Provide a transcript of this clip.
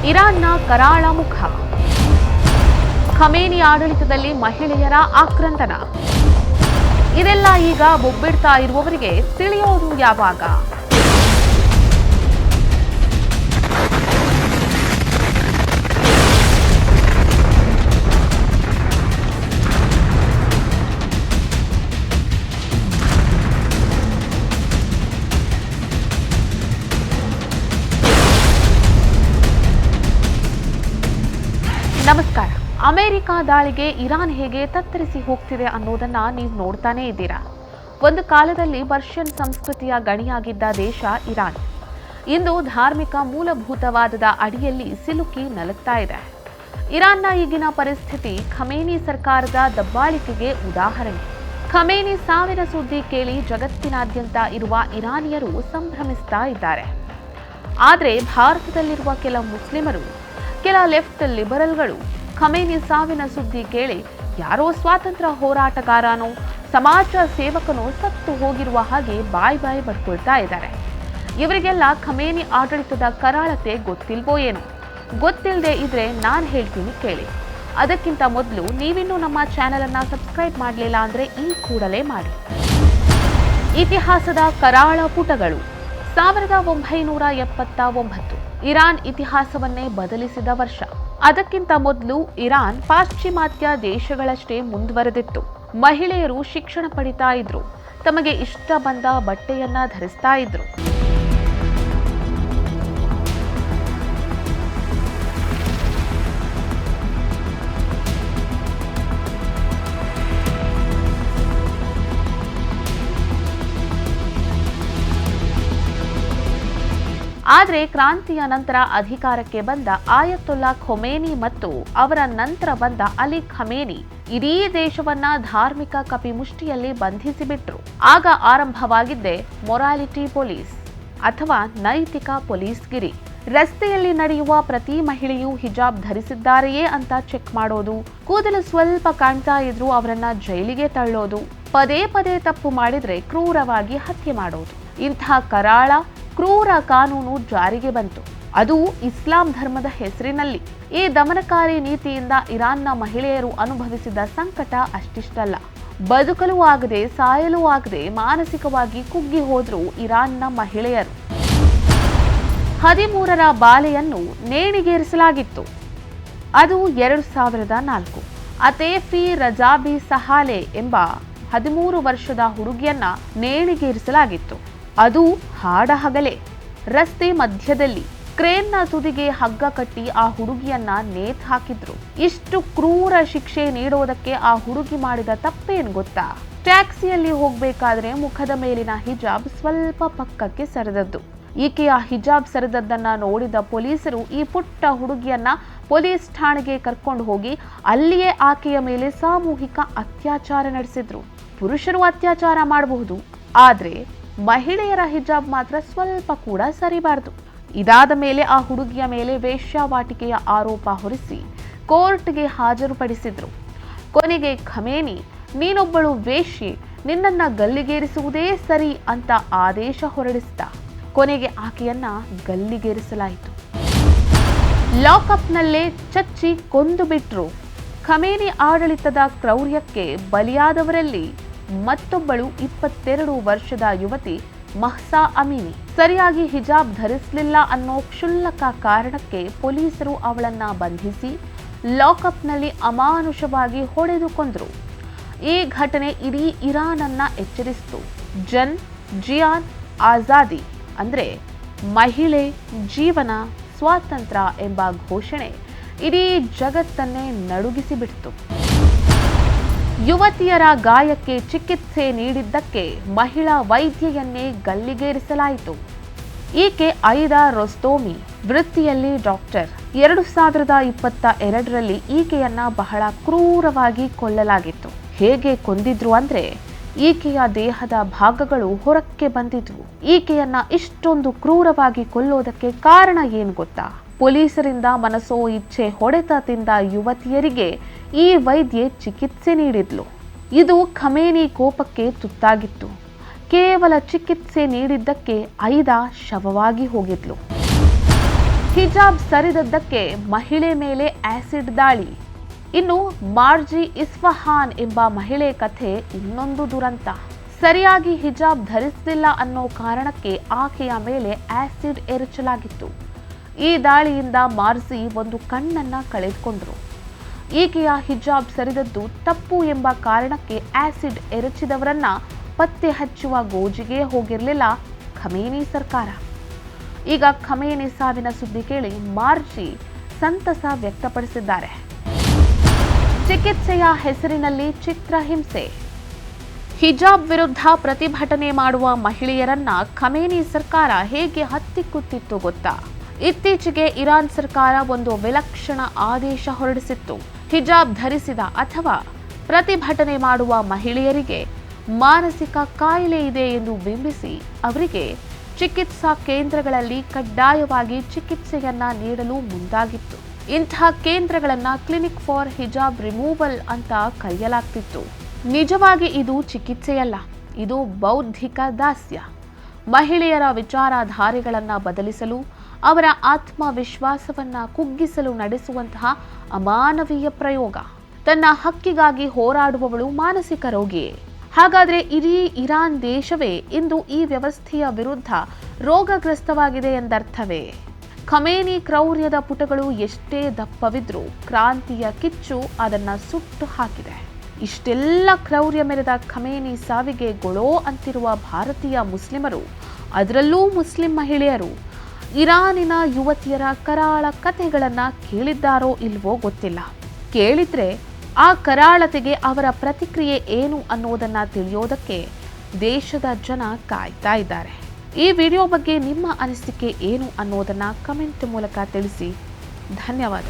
ಇರಾನ್ನ ಕರಾಳ ಮುಖ. ಖಮೇನಿ ಆಡಳಿತದಲ್ಲಿ ಮಹಿಳೆಯರ ಆಕ್ರಂದನ. ಇದೆಲ್ಲ ಈಗ ಬೊಬ್ಬಿಡ್ತಾ ಇರುವವರಿಗೆ ತಿಳಿಯೋದು ಯಾವಾಗ? ನಮಸ್ಕಾರ. ಅಮೆರಿಕ ದಾಳಿಗೆ ಇರಾನ್ ಹೇಗೆ ತತ್ತರಿಸಿ ಹೋಗ್ತಿದೆ ಅನ್ನೋದನ್ನ ನೀವು ನೋಡ್ತಾನೇ ಇದ್ದೀರಾ. ಒಂದು ಕಾಲದಲ್ಲಿ ಪರ್ಷಿಯನ್ ಸಂಸ್ಕೃತಿಯ ಗಣಿಯಾಗಿದ್ದ ದೇಶ ಇರಾನ್ ಇಂದು ಧಾರ್ಮಿಕ ಮೂಲಭೂತವಾದದ ಅಡಿಯಲ್ಲಿ ಸಿಲುಕಿ ನಲುಗ್ತಾ ಇದೆ. ಇರಾನ್ನ ಈಗಿನ ಪರಿಸ್ಥಿತಿ ಖಮೇನಿ ಸರ್ಕಾರದ ದಬ್ಬಾಳಿಕೆಗೆ ಉದಾಹರಣೆ. ಖಮೇನಿ ಸಾವಿನ ಸುದ್ದಿ ಕೇಳಿ ಜಗತ್ತಿನಾದ್ಯಂತ ಇರುವ ಇರಾನಿಯರು ಸಂಭ್ರಮಿಸ್ತಾ ಇದ್ದಾರೆ. ಆದರೆ ಭಾರತದಲ್ಲಿರುವ ಕೆಲ ಮುಸ್ಲಿಮರು, ಕೆಲ ಲೆಫ್ಟ್ ಲಿಬರಲ್ಗಳು ಖಮೇನಿ ಸಾವಿನ ಸುದ್ದಿ ಕೇಳಿ ಯಾರೋ ಸ್ವಾತಂತ್ರ್ಯ ಹೋರಾಟಗಾರನೋ ಸಮಾಜ ಸೇವಕನೋ ಸತ್ತು ಹೋಗಿರುವ ಹಾಗೆ ಬಾಯ್ ಬಡ್ಕೊಳ್ತಾ ಇದ್ದಾರೆ. ಇವರಿಗೆಲ್ಲ ಖಮೇನಿ ಆಡಳಿತದ ಕರಾಳತೆ ಗೊತ್ತಿಲ್ವೋ ಏನೋ. ಗೊತ್ತಿಲ್ಲದೆ ಇದ್ರೆ ನಾನು ಹೇಳ್ತೀನಿ ಕೇಳಿ. ಅದಕ್ಕಿಂತ ಮೊದಲು ನೀವಿನ್ನೂ ನಮ್ಮ ಚಾನೆಲ್ ಅನ್ನ ಸಬ್ಸ್ಕ್ರೈಬ್ ಮಾಡಲಿಲ್ಲ ಅಂದ್ರೆ ಈ ಕೂಡಲೇ ಮಾಡಿ. ಇತಿಹಾಸದ ಕರಾಳ ಪುಟಗಳು. 1979 ಇರಾನ್ ಇತಿಹಾಸವನ್ನೇ ಬದಲಿಸಿದ ವರ್ಷ. ಅದಕ್ಕಿಂತ ಮೊದಲು ಇರಾನ್ ಪಾಶ್ಚಿಮಾತ್ಯ ದೇಶಗಳಷ್ಟೇ ಮುಂದುವರೆದಿತ್ತು. ಮಹಿಳೆಯರು ಶಿಕ್ಷಣ ಪಡಿತಾ ಇದ್ರು, ತಮಗೆ ಇಷ್ಟ ಬಂದ ಬಟ್ಟೆಯನ್ನ ಧರಿಸ್ತಾ ಇದ್ರು. ಆದರೆ ಕ್ರಾಂತಿಯ ನಂತರ ಅಧಿಕಾರಕ್ಕೆ ಬಂದ ಆಯತುಲ್ಲಾ ಖೊಮೇನಿ ಮತ್ತು ಅವರ ನಂತರ ಬಂದ ಅಲಿ ಖಮೇನಿ ಇಡೀ ದೇಶವನ್ನ ಧಾರ್ಮಿಕ ಕಪಿಮುಷ್ಟಿಯಲ್ಲಿ ಬಂಧಿಸಿಬಿಟ್ರು. ಆಗ ಆರಂಭವಾಗಿದ್ದೇ ಮೊರಾಲಿಟಿ ಪೊಲೀಸ್ ಅಥವಾ ನೈತಿಕ ಪೊಲೀಸ್ಗಿರಿ. ರಸ್ತೆಯಲ್ಲಿ ನಡೆಯುವ ಪ್ರತಿ ಮಹಿಳೆಯೂ ಹಿಜಾಬ್ ಧರಿಸಿದ್ದಾರೆಯೇ ಅಂತ ಚೆಕ್ ಮಾಡೋದು, ಕೂದಲು ಸ್ವಲ್ಪ ಕಾಣ್ತಾ ಇದ್ರೂ ಅವರನ್ನ ಜೈಲಿಗೆ ತಳ್ಳೋದು, ಪದೇ ಪದೇ ತಪ್ಪು ಮಾಡಿದ್ರೆ ಕ್ರೂರವಾಗಿ ಹತ್ಯೆ ಮಾಡೋದು. ಇಂಥ ಕರಾಳ ಕ್ರೂರ ಕಾನೂನು ಜಾರಿಗೆ ಬಂತು, ಅದು ಇಸ್ಲಾಂ ಧರ್ಮದ ಹೆಸರಿನಲ್ಲಿ. ಈ ದಮನಕಾರಿ ನೀತಿಯಿಂದ ಇರಾನ್ನ ಮಹಿಳೆಯರು ಅನುಭವಿಸಿದ ಸಂಕಟ ಅಷ್ಟಿಷ್ಟಲ್ಲ. ಬದುಕಲು ಆಗದೆ, ಸಾಯಲು ಆಗದೆ ಮಾನಸಿಕವಾಗಿ ಕುಗ್ಗಿ ಹೋದ್ರು ಇರಾನ್ನ ಮಹಿಳೆಯರು. 13ರ ಬಾಲೆಯನ್ನು ನೇಣಿಗೇರಿಸಲಾಗಿತ್ತು. ಅದು 2004. ಅತೇಫಿ ರಜಾಬಿ ಸಹಾಲೆ ಎಂಬ 13 ವರ್ಷದ ಹುಡುಗಿಯನ್ನ ನೇಣಿಗೇರಿಸಲಾಗಿತ್ತು. ಅದು ಹಾಡಹಗಲೇ ರಸ್ತೆ ಮಧ್ಯದಲ್ಲಿ ಕ್ರೇನ್ನ ತುದಿಗೆ ಹಗ್ಗ ಕಟ್ಟಿ ಆ ಹುಡುಗಿಯನ್ನ ನೇತ್ ಹಾಕಿದ್ರು. ಇಷ್ಟು ಕ್ರೂರ ಶಿಕ್ಷೆ ನೀಡೋದಕ್ಕೆ ಆ ಹುಡುಗಿ ಮಾಡಿದ ತಪ್ಪೇನ್ ಗೊತ್ತಾ? ಟ್ಯಾಕ್ಸಿಯಲ್ಲಿ ಹೋಗ್ಬೇಕಾದ್ರೆ ಮುಖದ ಮೇಲಿನ ಹಿಜಾಬ್ ಸ್ವಲ್ಪ ಪಕ್ಕಕ್ಕೆ ಸರಿದದ್ದು. ಈಕೆಯ ಹಿಜಾಬ್ ಸರಿದದ್ದನ್ನ ನೋಡಿದ ಪೊಲೀಸರು ಈ ಪುಟ್ಟ ಹುಡುಗಿಯನ್ನ ಪೊಲೀಸ್ ಠಾಣೆಗೆ ಕರ್ಕೊಂಡು ಹೋಗಿ ಅಲ್ಲಿಯೇ ಆಕೆಯ ಮೇಲೆ ಸಾಮೂಹಿಕ ಅತ್ಯಾಚಾರ ನಡೆಸಿದ್ರು. ಪುರುಷರು ಅತ್ಯಾಚಾರ ಮಾಡಬಹುದು, ಆದ್ರೆ ಮಹಿಳೆಯರ ಹಿಜಾಬ್ ಮಾತ್ರ ಸ್ವಲ್ಪ ಕೂಡ ಸರಿಬಾರದು. ಇದಾದ ಮೇಲೆ ಆ ಹುಡುಗಿಯ ಮೇಲೆ ವೇಶ್ಯಾವಾಟಿಕೆಯ ಆರೋಪ ಹೊರಿಸಿ ಕೋರ್ಟ್ಗೆ ಹಾಜರುಪಡಿಸಿದ್ರು. ಕೊನೆಗೆ ಖಮೇನಿ, ನೀನೊಬ್ಬಳು ವೇಶ್ಯೆ, ನಿನ್ನನ್ನ ಗಲ್ಲಿಗೇರಿಸುವುದೇ ಸರಿ ಅಂತ ಆದೇಶ ಹೊರಡಿಸಿದ. ಕೊನೆಗೆ ಆಕೆಯನ್ನ ಗಲ್ಲಿಗೇರಿಸಲಾಯಿತು. ಲಾಕಪ್ನಲ್ಲೇ ಚಚ್ಚಿ ಕೊಂದು ಬಿಟ್ರು. ಖಮೇನಿ ಆಡಳಿತದ ಕ್ರೌರ್ಯಕ್ಕೆ ಬಲಿಯಾದವರಲ್ಲಿ ಮತ್ತೊಬ್ಬಳು 22 ವರ್ಷದ ಯುವತಿ ಮಹ್ಸಾ ಅಮೀನಿ. ಸರಿಯಾಗಿ ಹಿಜಾಬ್ ಧರಿಸಲಿಲ್ಲ ಅನ್ನೋ ಕ್ಷುಲ್ಲಕ ಕಾರಣಕ್ಕೆ ಪೊಲೀಸರು ಅವಳನ್ನ ಬಂಧಿಸಿ ಲಾಕಪ್ನಲ್ಲಿ ಅಮಾನುಷವಾಗಿ ಹೊಡೆದು ಕೊಂದ್ರು. ಈ ಘಟನೆ ಇಡೀ ಇರಾನ್ ಅನ್ನ ಎಚ್ಚರಿಸಿತು. ಜನ್ ಜಿಯಾನ್ ಆಜಾದಿ ಅಂದ್ರೆ ಮಹಿಳೆ, ಜೀವನ, ಸ್ವಾತಂತ್ರ್ಯ ಎಂಬ ಘೋಷಣೆ ಇಡೀ ಜಗತ್ತನ್ನೇ ನಡುಗಿಸಿಬಿಡ್ತು. ಯುವತಿಯರ ಗಾಯಕ್ಕೆ ಚಿಕಿತ್ಸೆ ನೀಡಿದ್ದಕ್ಕೆ ಮಹಿಳಾ ವೈದ್ಯೆಯನ್ನೇ ಗಲ್ಲಿಗೇರಿಸಲಾಯಿತು. ಈಕೆ ಐದಾ ರೊಸ್ತೋಮಿ, ವೃತ್ತಿಯಲ್ಲಿ ಡಾಕ್ಟರ್. 2022ರಲ್ಲಿ ಈಕೆಯನ್ನ ಬಹಳ ಕ್ರೂರವಾಗಿ ಕೊಲ್ಲಲಾಗಿತ್ತು. ಹೇಗೆ ಕೊಂದಿದ್ರು ಅಂದ್ರೆ ಈಕೆಯ ದೇಹದ ಭಾಗಗಳು ಹೊರಕ್ಕೆ ಬಂದಿದ್ವು. ಈಕೆಯನ್ನ ಇಷ್ಟೊಂದು ಕ್ರೂರವಾಗಿ ಕೊಲ್ಲೋದಕ್ಕೆ ಕಾರಣ ಏನು ಗೊತ್ತಾ? ಪೊಲೀಸರಿಂದ ಮನಸೋ ಇಚ್ಛೆ ಹೊಡೆತ ತಿಂದ ಯುವತಿಯರಿಗೆ ಈ ವೈದ್ಯೆ ಚಿಕಿತ್ಸೆ ನೀಡಿದ್ಲು. ಇದು ಖಮೇನಿ ಕೋಪಕ್ಕೆ ತುತ್ತಾಗಿತ್ತು. ಕೇವಲ ಚಿಕಿತ್ಸೆ ನೀಡಿದ್ದಕ್ಕೆ ಐದಾ ಶವವಾಗಿ ಹೋಗಿದ್ಲು. ಹಿಜಾಬ್ ಸರಿದದ್ದಕ್ಕೆ ಮಹಿಳೆ ಮೇಲೆ ಆಸಿಡ್ ದಾಳಿ. ಇನ್ನು ಮಾರ್ಜಿ ಇಸ್ಫಹಾನ್ ಎಂಬ ಮಹಿಳೆ ಕಥೆ ಇನ್ನೊಂದು ದುರಂತ. ಸರಿಯಾಗಿ ಹಿಜಾಬ್ ಧರಿಸಲಿಲ್ಲ ಅನ್ನೋ ಕಾರಣಕ್ಕೆ ಆಕೆಯ ಮೇಲೆ ಆಸಿಡ್ ಎರಚಲಾಗಿತ್ತು. ಈ ದಾಳಿಯಿಂದ ಮಾರ್ಜಿ ಒಂದು ಕಣ್ಣನ್ನ ಕಳೆದುಕೊಂಡರು. ಈಕೆಯ ಹಿಜಾಬ್ ಸರಿದದ್ದು ತಪ್ಪು ಎಂಬ ಕಾರಣಕ್ಕೆ ಆಸಿಡ್ ಎರಚಿದವರನ್ನ ಪತ್ತೆ ಹಚ್ಚುವ ಗೋಜಿಗೆ ಹೋಗಿರಲಿಲ್ಲ ಖಮೇನಿ ಸರ್ಕಾರ. ಈಗ ಖಮೇನಿ ಸಾವಿನ ಸುದ್ದಿ ಕೇಳಿ ಮಾರ್ಜಿ ಸಂತಸ ವ್ಯಕ್ತಪಡಿಸಿದ್ದಾರೆ. ಚಿಕಿತ್ಸೆಯ ಹೆಸರಿನಲ್ಲಿ ಚಿತ್ರಹಿಂಸೆ. ಹಿಜಾಬ್ ವಿರುದ್ಧ ಪ್ರತಿಭಟನೆ ಮಾಡುವ ಮಹಿಳೆಯರನ್ನ ಖಮೇನಿ ಸರ್ಕಾರ ಹೇಗೆ ಹತ್ತಿಕ್ಕುತ್ತಿತ್ತು ಗೊತ್ತಾ? ಇತ್ತೀಚೆಗೆ ಇರಾನ್ ಸರ್ಕಾರ ಒಂದು ವಿಲಕ್ಷಣ ಆದೇಶ ಹೊರಡಿಸಿತ್ತು. ಹಿಜಾಬ್ ಧರಿಸಿದ ಅಥವಾ ಪ್ರತಿಭಟನೆ ಮಾಡುವ ಮಹಿಳೆಯರಿಗೆ ಮಾನಸಿಕ ಕಾಯಿಲೆ ಇದೆ ಎಂದು ಬಿಂಬಿಸಿ ಅವರಿಗೆ ಚಿಕಿತ್ಸಾ ಕೇಂದ್ರಗಳಲ್ಲಿ ಕಡ್ಡಾಯವಾಗಿ ಚಿಕಿತ್ಸೆಯನ್ನ ನೀಡಲು ಮುಂದಾಗಿತ್ತು. ಇಂತಹ ಕೇಂದ್ರಗಳನ್ನ ಕ್ಲಿನಿಕ್ ಫಾರ್ ಹಿಜಾಬ್ ರಿಮೂವಲ್ ಅಂತ ಕರೆಯಲಾಗ್ತಿತ್ತು. ನಿಜವಾಗಿ ಇದು ಚಿಕಿತ್ಸೆಯಲ್ಲ, ಇದು ಬೌದ್ಧಿಕ ದಾಸ್ಯ. ಮಹಿಳೆಯರ ವಿಚಾರಧಾರೆಗಳನ್ನ ಬದಲಿಸಲು, ಅವರ ಆತ್ಮವಿಶ್ವಾಸವನ್ನ ಕುಗ್ಗಿಸಲು ನಡೆಸುವಂತಹ ಅಮಾನವೀಯ ಪ್ರಯೋಗ. ತನ್ನ ಹಕ್ಕಿಗಾಗಿ ಹೋರಾಡುವವಳು ಮಾನಸಿಕ ರೋಗಿಯೇ? ಹಾಗಾದ್ರೆ ಇಡೀ ಇರಾನ್ ದೇಶವೇ ಇಂದು ಈ ವ್ಯವಸ್ಥೆಯ ವಿರುದ್ಧ ರೋಗಗ್ರಸ್ತವಾಗಿದೆ ಎಂದರ್ಥವೇ? ಖಮೇನಿ ಕ್ರೌರ್ಯದ ಪುಟಗಳು ಎಷ್ಟೇ ದಪ್ಪವಿದ್ರೂ ಕ್ರಾಂತಿಯ ಕಿಚ್ಚು ಅದನ್ನ ಸುಟ್ಟು ಹಾಕಿದೆ. ಇಷ್ಟೆಲ್ಲ ಕ್ರೌರ್ಯ ಮೆರೆದ ಖಮೇನಿ ಸಾವಿಗೆ ಗೊಳೋ ಅಂತಿರುವ ಭಾರತೀಯ ಮುಸ್ಲಿಮರು, ಅದರಲ್ಲೂ ಮುಸ್ಲಿಂ ಮಹಿಳೆಯರು, ಇರಾನಿನ ಯುವತಿಯರ ಕರಾಳ ಕಥೆಗಳನ್ನ ಕೇಳಿದ್ದಾರೋ ಇಲ್ವೋ ಗೊತ್ತಿಲ್ಲ. ಕೇಳಿದ್ರೆ ಆ ಕರಾಳತೆಗೆ ಅವರ ಪ್ರತಿಕ್ರಿಯೆ ಏನು ಅನ್ನೋದನ್ನ ತಿಳಿಯೋದಕ್ಕೆ ದೇಶದ ಜನ ಕಾಯ್ತಾ ಇದ್ದಾರೆ. ಈ ವಿಡಿಯೋ ಬಗ್ಗೆ ನಿಮ್ಮ ಅನಿಸಿಕೆ ಏನು ಅನ್ನೋದನ್ನ ಕಮೆಂಟ್ ಮೂಲಕ ತಿಳಿಸಿ. ಧನ್ಯವಾದ.